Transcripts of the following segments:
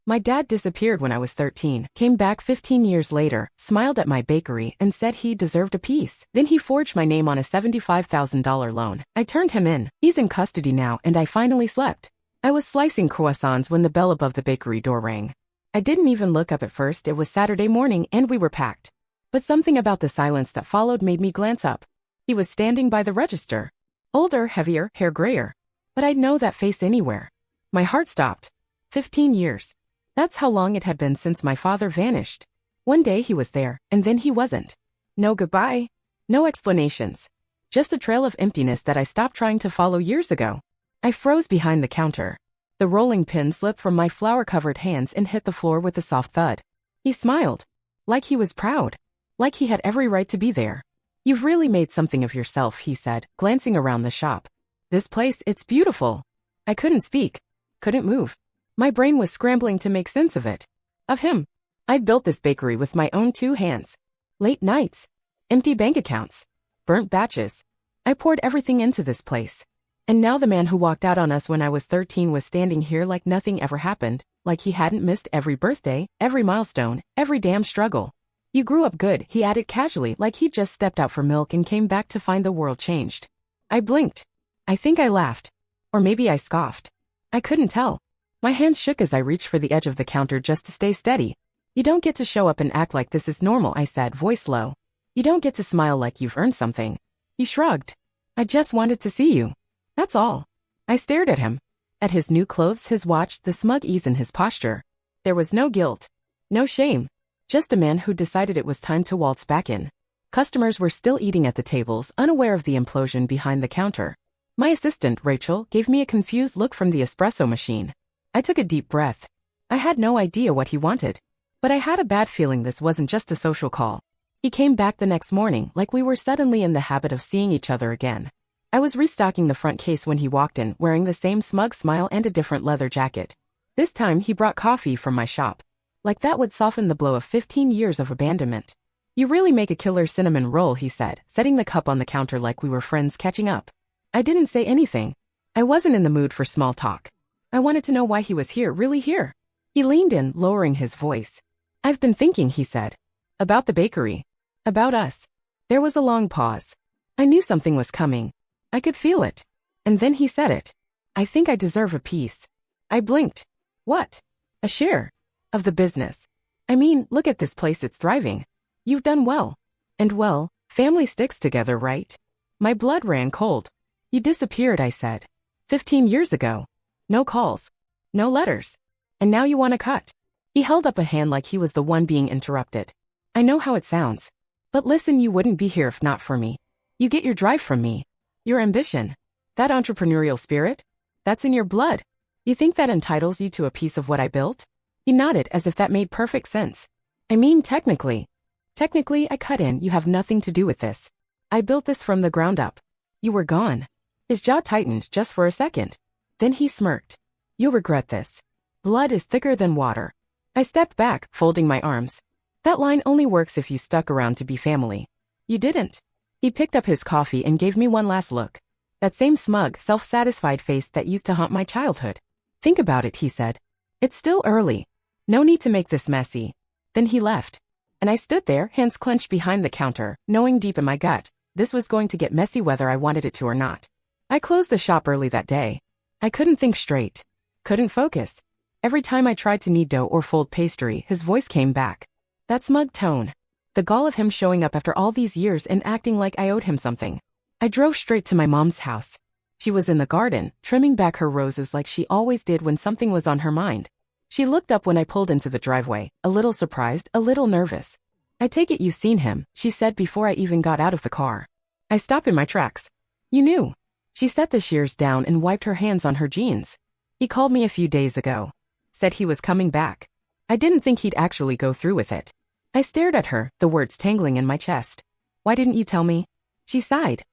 My dad disappeared when I was 13, came back 15 years later, smiled at my bakery and said he deserved a piece. Then he forged my name on a $75,000 loan. I turned him in. He's in custody now and I finally slept. I was slicing croissants when the bell above the bakery door rang. I didn't even look up at first. It was Saturday morning and we were packed. But something about the silence that followed made me glance up. He was standing by the register. Older, heavier, hair grayer. But I'd know that face anywhere. My heart stopped. 15 years. That's how long it had been since my father vanished. One day he was there, and then he wasn't. No goodbye. No explanations. Just a trail of emptiness that I stopped trying to follow years ago. I froze behind the counter. The rolling pin slipped from my flour-covered hands and hit the floor with a soft thud. He smiled. Like he was proud. Like he had every right to be there. "You've really made something of yourself," he said, glancing around the shop. "This place, it's beautiful." I couldn't speak. Couldn't move. My brain was scrambling to make sense of it. Of him. I built this bakery with my own 2 hands. Late nights. Empty bank accounts. Burnt batches. I poured everything into this place. And now the man who walked out on us when I was 13 was standing here like nothing ever happened, like he hadn't missed every birthday, every milestone, every damn struggle. "You grew up good," he added casually, like he'd just stepped out for milk and came back to find the world changed. I blinked. I think I laughed. Or maybe I scoffed. I couldn't tell. My hands shook as I reached for the edge of the counter just to stay steady. "You don't get to show up and act like this is normal," I said, voice low. "You don't get to smile like you've earned something." He shrugged. "I just wanted to see you. That's all." I stared at him. At his new clothes, his watch, the smug ease in his posture. There was no guilt. No shame. Just a man who decided it was time to waltz back in. Customers were still eating at the tables, unaware of the implosion behind the counter. My assistant, Rachel, gave me a confused look from the espresso machine. I took a deep breath. I had no idea what he wanted. But I had a bad feeling this wasn't just a social call. He came back the next morning, like we were suddenly in the habit of seeing each other again. I was restocking the front case when he walked in, wearing the same smug smile and a different leather jacket. This time he brought coffee from my shop. Like that would soften the blow of 15 years of abandonment. "You really make a killer cinnamon roll," he said, setting the cup on the counter like we were friends catching up. I didn't say anything. I wasn't in the mood for small talk. I wanted to know why he was here, really here. He leaned in, lowering his voice. "I've been thinking," he said. "About the bakery. About us." There was a long pause. I knew something was coming. I could feel it. And then he said it. "I think I deserve a piece." I blinked. "What?" "A share. Of the business. I mean, look at this place, it's thriving. You've done well. And well, family sticks together, right?" My blood ran cold. "You disappeared," I said. 15 years ago. No calls. No letters. And now you want a cut." He held up a hand like he was the one being interrupted. "I know how it sounds. But listen, you wouldn't be here if not for me. You get your drive from me. Your ambition. That entrepreneurial spirit. That's in your blood. You think that entitles you to a piece of what I built?" He nodded as if that made perfect sense. "I mean, technically. Technically, I cut in. You have nothing to do with this. I built this from the ground up. You were gone." His jaw tightened just for a second. Then he smirked. "You'll regret this. Blood is thicker than water." I stepped back, folding my arms. That line only works if you stuck around to be family. You didn't. He picked up his coffee and gave me one last look. That same smug, self-satisfied face that used to haunt my childhood. "Think about it," he said. "It's still early. No need to make this messy." Then he left. And I stood there, hands clenched behind the counter, knowing deep in my gut, this was going to get messy whether I wanted it to or not. I closed the shop early that day. I couldn't think straight. Couldn't focus. Every time I tried to knead dough or fold pastry, his voice came back. That smug tone. The gall of him showing up after all these years and acting like I owed him something. I drove straight to my mom's house. She was in the garden, trimming back her roses like she always did when something was on her mind. She looked up when I pulled into the driveway, a little surprised, a little nervous. "I take it you've seen him," she said before I even got out of the car. I stopped in my tracks. "You knew." She set the shears down and wiped her hands on her jeans. "He called me a few days ago. Said he was coming back. I didn't think he'd actually go through with it." I stared at her, the words tangling in my chest. "Why didn't you tell me?" She sighed.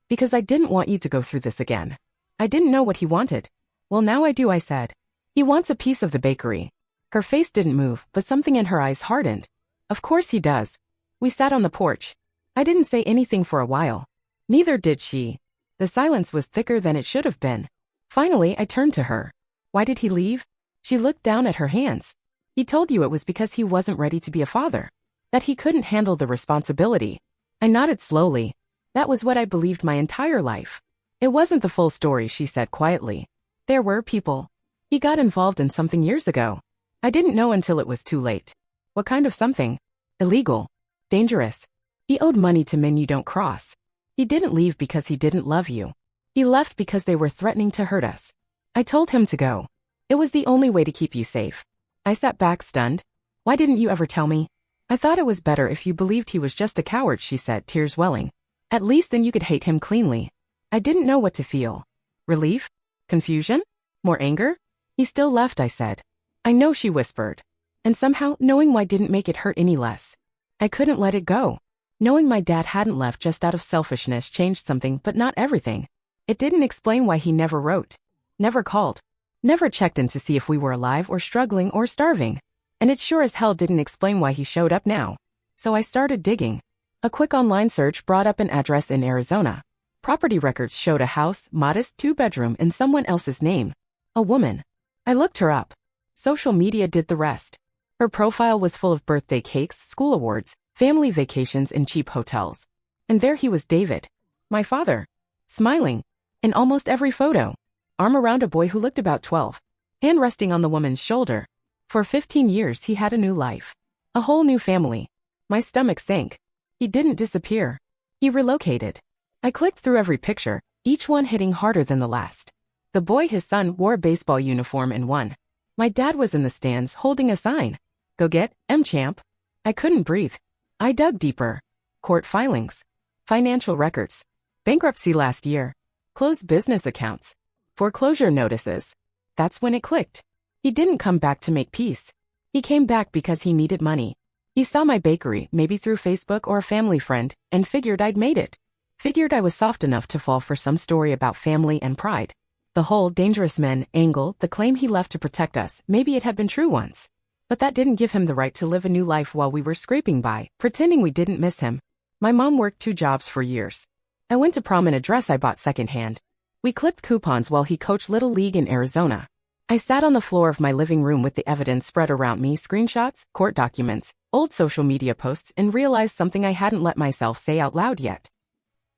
"Because I didn't want you to go through this again. I didn't know what he wanted." "Well, now I do," I said. "He wants a piece of the bakery." Her face didn't move, but something in her eyes hardened. "Of course he does." We sat on the porch. I didn't say anything for a while. Neither did she. The silence was thicker than it should have been. Finally, I turned to her. "Why did he leave?" She looked down at her hands. He told you it was because he wasn't ready to be a father, that he couldn't handle the responsibility. I nodded slowly. That was what I believed my entire life. It wasn't the full story, she said quietly. There were people. He got involved in something years ago. I didn't know until it was too late. What kind of something? Illegal. Dangerous. He owed money to men you don't cross. He didn't leave because he didn't love you. He left because they were threatening to hurt us. I told him to go. It was the only way to keep you safe. I sat back stunned. Why didn't you ever tell me? I thought it was better if you believed he was just a coward, she said, tears welling. At least then you could hate him cleanly. I didn't know what to feel. Relief? Confusion? More anger? He still left, I said. I know, she whispered. And somehow, knowing why didn't make it hurt any less. I couldn't let it go. Knowing my dad hadn't left just out of selfishness changed something, but not everything. It didn't explain why he never wrote, never called, never checked in to see if we were alive or struggling or starving. And it sure as hell didn't explain why he showed up now. So I started digging. A quick online search brought up an address in Arizona. Property records showed a house, modest 2-bedroom, in someone else's name. A woman. I looked her up. Social media did the rest. Her profile was full of birthday cakes, school awards, family vacations, and cheap hotels. And there he was, David, my father, smiling, in almost every photo, arm around a boy who looked about 12, hand resting on the woman's shoulder. For 15 years he had a new life, a whole new family. My stomach sank. He didn't disappear. He relocated. I clicked through every picture, each one hitting harder than the last. The boy, his son, wore a baseball uniform and won. My dad was in the stands holding a sign. Go get M-Champ. I couldn't breathe. I dug deeper. Court filings. Financial records. Bankruptcy last year. Closed business accounts. Foreclosure notices. That's when it clicked. He didn't come back to make peace. He came back because he needed money. He saw my bakery, maybe through Facebook or a family friend, and figured I'd made it. Figured I was soft enough to fall for some story about family and pride. The whole dangerous men angle, the claim he left to protect us, maybe it had been true once. But that didn't give him the right to live a new life while we were scraping by, pretending we didn't miss him. My mom worked 2 jobs for years. I went to prom in a dress I bought secondhand. We clipped coupons while he coached Little League in Arizona. I sat on the floor of my living room with the evidence spread around me, screenshots, court documents, old social media posts, and realized something I hadn't let myself say out loud yet.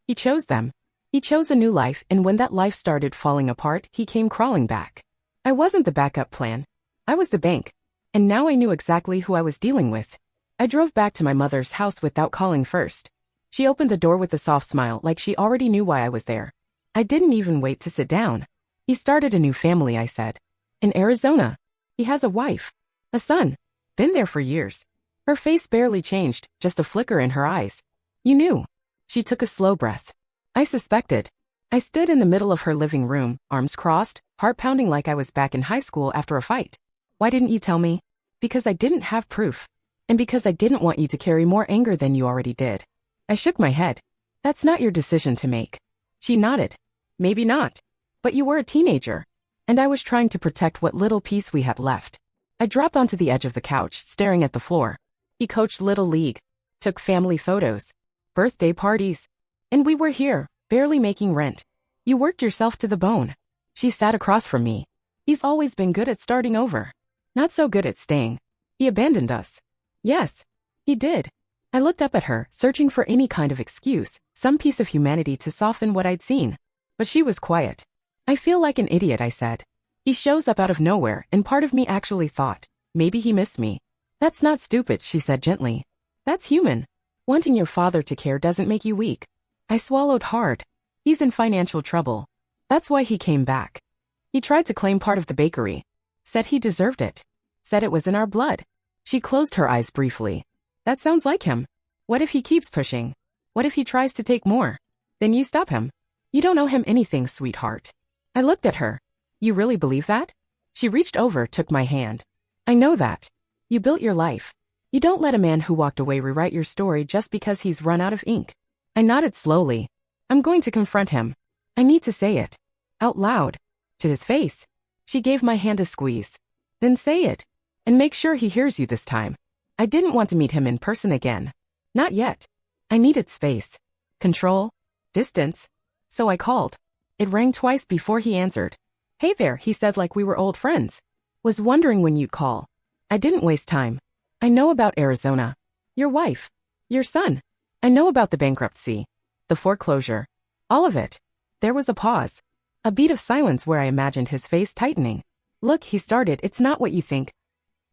He chose them. He chose a new life, and when that life started falling apart, he came crawling back. I wasn't the backup plan. I was the bank. And now I knew exactly who I was dealing with. I drove back to my mother's house without calling first. She opened the door with a soft smile like she already knew why I was there. I didn't even wait to sit down. He started a new family, I said. In Arizona. He has a wife. A son. Been there for years. Her face barely changed, just a flicker in her eyes. You knew. She took a slow breath. I suspected. I stood in the middle of her living room, arms crossed, heart pounding like I was back in high school after a fight. Why didn't you tell me? Because I didn't have proof. And because I didn't want you to carry more anger than you already did. I shook my head. That's not your decision to make. She nodded. Maybe not. But you were a teenager. And I was trying to protect what little peace we had left. I dropped onto the edge of the couch, staring at the floor. He coached Little League. Took family photos. Birthday parties. And we were here, barely making rent. You worked yourself to the bone. She sat across from me. He's always been good at starting over. Not so good at staying. He abandoned us. Yes, he did. I looked up at her, searching for any kind of excuse, some piece of humanity to soften what I'd seen. But she was quiet. I feel like an idiot, I said. He shows up out of nowhere, and part of me actually thought, maybe he missed me. That's not stupid, she said gently. That's human. Wanting your father to care doesn't make you weak. I swallowed hard. He's in financial trouble. That's why he came back. He tried to claim part of the bakery. Said he deserved it. Said it was in our blood. She closed her eyes briefly. That sounds like him. What if he keeps pushing? What if he tries to take more? Then you stop him. You don't owe him anything, sweetheart. I looked at her. You really believe that? She reached over, took my hand. I know that. You built your life. You don't let a man who walked away rewrite your story just because he's run out of ink. I nodded slowly. I'm going to confront him. I need to say it. Out loud. To his face. She gave my hand a squeeze. Then say it. And make sure he hears you this time. I didn't want to meet him in person again. Not yet. I needed space. Control. Distance. So I called. It rang twice before he answered. Hey there, he said like we were old friends. Was wondering when you'd call. I didn't waste time. I know about Arizona. Your wife. Your son. I know about the bankruptcy. The foreclosure. All of it. There was a pause. A beat of silence where I imagined his face tightening. Look, he started, it's not what you think.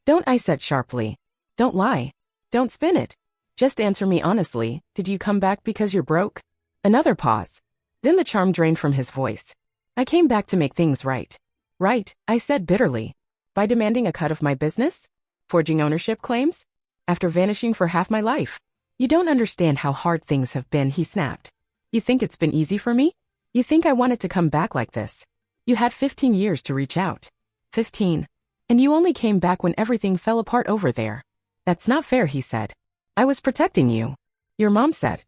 Don't, I said sharply. Don't lie. Don't spin it. Just answer me honestly, did you come back because you're broke? Another pause. Then the charm drained from his voice. I came back to make things right. Right, I said bitterly. By demanding a cut of my business? Forging ownership claims? After vanishing for half my life? You don't understand how hard things have been, he snapped. You think it's been easy for me? You think I wanted to come back like this? You had 15 years to reach out. 15. And you only came back when everything fell apart over there. That's not fair, he said. I was protecting you. Your mom said.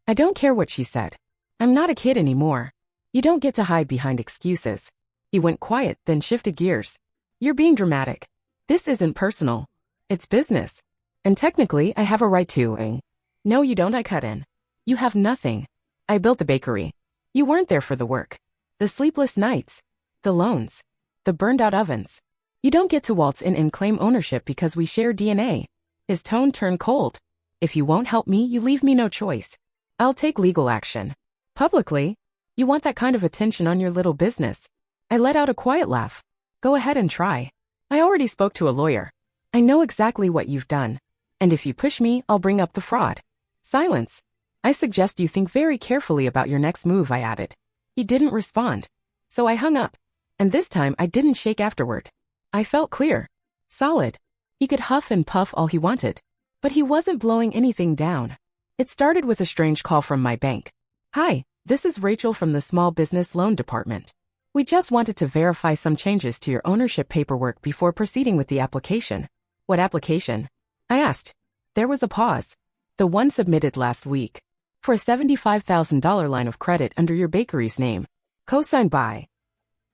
I don't care what she said. I'm not a kid anymore. You don't get to hide behind excuses. He went quiet, then shifted gears. You're being dramatic. This isn't personal. It's business. And technically, I have a right to. No, you don't, I cut in. You have nothing. I built the bakery. You weren't there for the work. The sleepless nights. The loans. The burned-out ovens. You don't get to waltz in and claim ownership because we share DNA. His tone turned cold. If you won't help me, you leave me no choice. I'll take legal action. Publicly? You want that kind of attention on your little business? I let out a quiet laugh. Go ahead and try. I already spoke to a lawyer. I know exactly what you've done. And if you push me, I'll bring up the fraud. Silence. I suggest you think very carefully about your next move, I added. He didn't respond. So I hung up. And this time I didn't shake afterward. I felt clear. Solid. He could huff and puff all he wanted. But he wasn't blowing anything down. It started with a strange call from my bank. Hi, this is Rachel from the Small Business Loan Department. We just wanted to verify some changes to your ownership paperwork before proceeding with the application. What application? I asked. There was a pause. The one submitted last week. For a $75,000 line of credit under your bakery's name. Co-signed by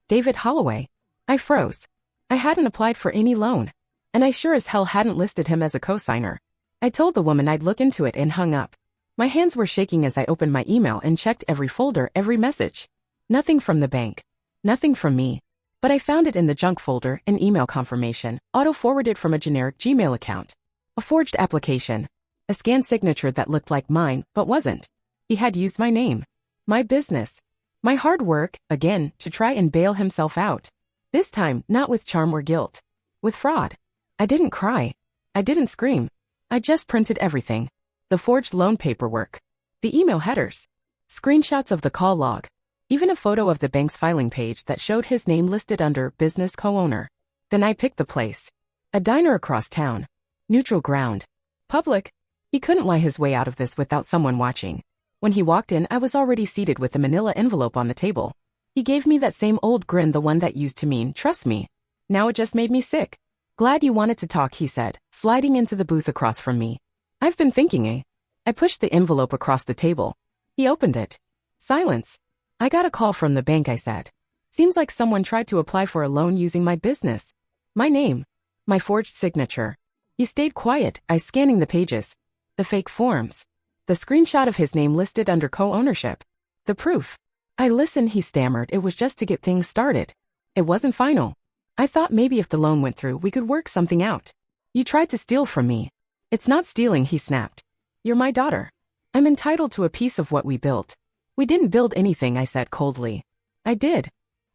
David Holloway. I froze. I hadn't applied for any loan. And I sure as hell hadn't listed him as a co-signer. I told the woman I'd look into it and hung up. My hands were shaking as I opened my email and checked every folder, every message. Nothing from the bank. Nothing from me. But I found it in the junk folder, an email confirmation, auto-forwarded from a generic Gmail account. A forged application. A scanned signature that looked like mine, but wasn't. He had used my name. My business. My hard work, again, to try and bail himself out. This time, not with charm or guilt. With fraud. I didn't cry. I didn't scream. I just printed everything. The forged loan paperwork. The email headers. Screenshots of the call log. Even a photo of the bank's filing page that showed his name listed under business co-owner. Then I picked the place. A diner across town. Neutral ground. Public. He couldn't lie his way out of this without someone watching. When he walked in, I was already seated with a manila envelope on the table. He gave me that same old grin, the one that used to mean, trust me. Now it just made me sick. Glad you wanted to talk, he said, sliding into the booth across from me. I've been thinking, I pushed the envelope across the table. He opened it. Silence. I got a call from the bank, I said. Seems like someone tried to apply for a loan using my business. My name. My forged signature. He stayed quiet, I scanning the pages. The fake forms. The screenshot of his name listed under co-ownership. The proof. I listened, he stammered, it was just to get things started. It wasn't final. I thought maybe if the loan went through, we could work something out. You tried to steal from me. It's not stealing, he snapped. You're my daughter. I'm entitled to a piece of what we built. We didn't build anything, I said coldly. I did.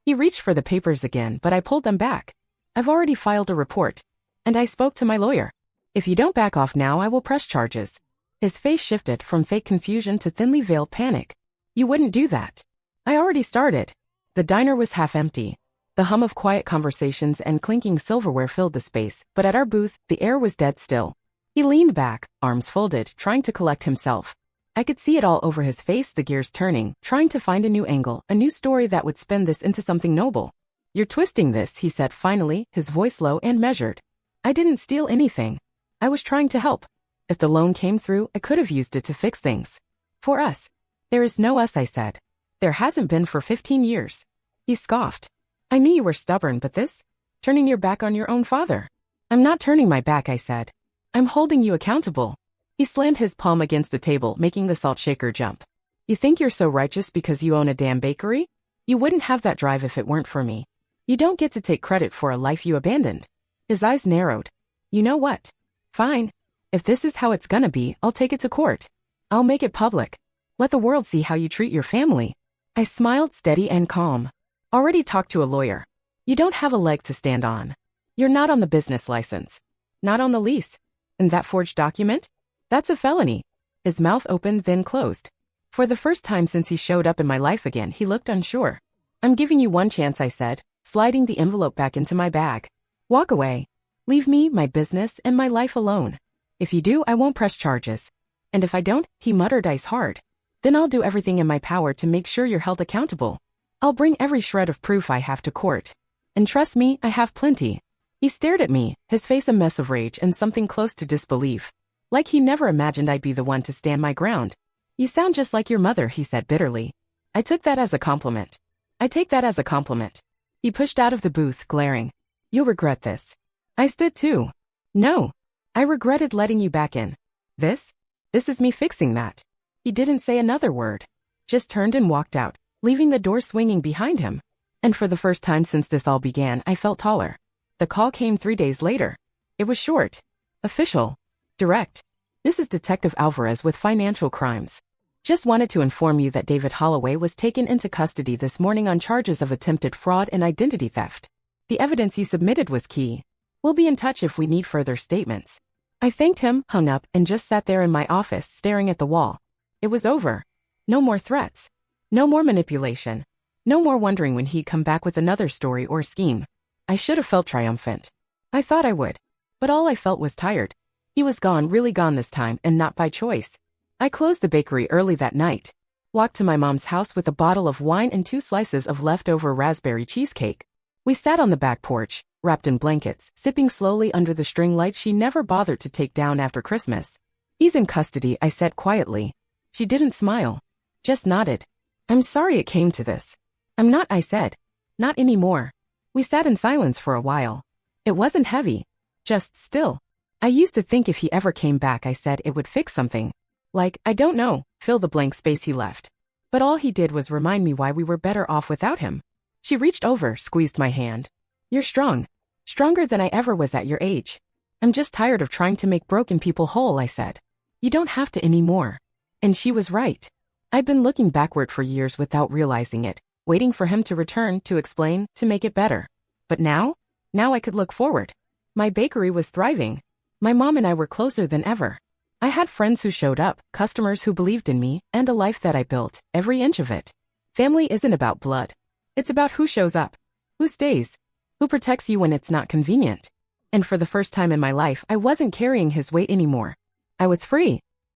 He reached for the papers again, but I pulled them back. I've already filed a report. And I spoke to my lawyer. If you don't back off now, I will press charges. His face shifted from fake confusion to thinly veiled panic. You wouldn't do that. I already started. The diner was half empty. The hum of quiet conversations and clinking silverware filled the space, but at our booth, the air was dead still. He leaned back, arms folded, trying to collect himself. I could see it all over his face, the gears turning, trying to find a new angle, a new story that would spin this into something noble. You're twisting this, he said finally, his voice low and measured. I didn't steal anything. I was trying to help. If the loan came through, I could have used it to fix things. For us. There is no us, I said. There hasn't been for 15 years. He scoffed. I knew you were stubborn, but this? Turning your back on your own father. I'm not turning my back, I said. I'm holding you accountable. He slammed his palm against the table, making the salt shaker jump. You think you're so righteous because you own a damn bakery? You wouldn't have that drive if it weren't for me. You don't get to take credit for a life you abandoned. His eyes narrowed. You know what? Fine. If this is how it's gonna be, I'll take it to court. I'll make it public. Let the world see how you treat your family. I smiled steady and calm. Already talked to a lawyer. You don't have a leg to stand on. You're not on the business license. Not on the lease. And that forged document? That's a felony. His mouth opened then closed. For the first time since he showed up in my life again, he looked unsure. I'm giving you one chance, I said, sliding the envelope back into my bag. Walk away. Leave me, my business, and my life alone. If you do, I won't press charges. And if I don't, he muttered ice hard. Then I'll do everything in my power to make sure you're held accountable. I'll bring every shred of proof I have to court. And trust me, I have plenty. He stared at me, his face a mess of rage and something close to disbelief. Like he never imagined I'd be the one to stand my ground. You sound just like your mother, he said bitterly. I took that as a compliment. I take that as a compliment. He pushed out of the booth, glaring. You'll regret this. I stood too. No. I regretted letting you back in. This is me fixing that. He didn't say another word. Just turned and walked out, leaving the door swinging behind him. And for the first time since this all began, I felt taller. The call came 3 days later. It was short. Official. Direct. This is Detective Alvarez with Financial Crimes. Just wanted to inform you that David Holloway was taken into custody this morning on charges of attempted fraud and identity theft. The evidence you submitted was key. We'll be in touch if we need further statements. I thanked him, hung up, and just sat there in my office staring at the wall. It was over. No more threats. No more manipulation. No more wondering when he'd come back with another story or scheme. I should have felt triumphant. I thought I would. But all I felt was tired. He was gone, really gone this time, and not by choice. I closed the bakery early that night. Walked to my mom's house with a bottle of wine and 2 slices of leftover raspberry cheesecake. We sat on the back porch, wrapped in blankets, sipping slowly under the string light she never bothered to take down after Christmas. He's in custody, I said quietly. She didn't smile. Just nodded. I'm sorry it came to this. I'm not, I said. Not anymore. We sat in silence for a while. It wasn't heavy. Just still. I used to think if he ever came back, I said, it would fix something. Like, I don't know, fill the blank space he left. But all he did was remind me why we were better off without him. She reached over, squeezed my hand. You're strong. Stronger than I ever was at your age. I'm just tired of trying to make broken people whole, I said. You don't have to anymore. And she was right. I'd been looking backward for years without realizing it, waiting for him to return, to explain, to make it better. But now I could look forward. My bakery was thriving. My mom and I were closer than ever. I had friends who showed up, customers who believed in me, and a life that I built, every inch of it. Family isn't about blood. It's about who shows up, who stays, who protects you when it's not convenient. And for the first time in my life, I wasn't carrying his weight anymore. I was free.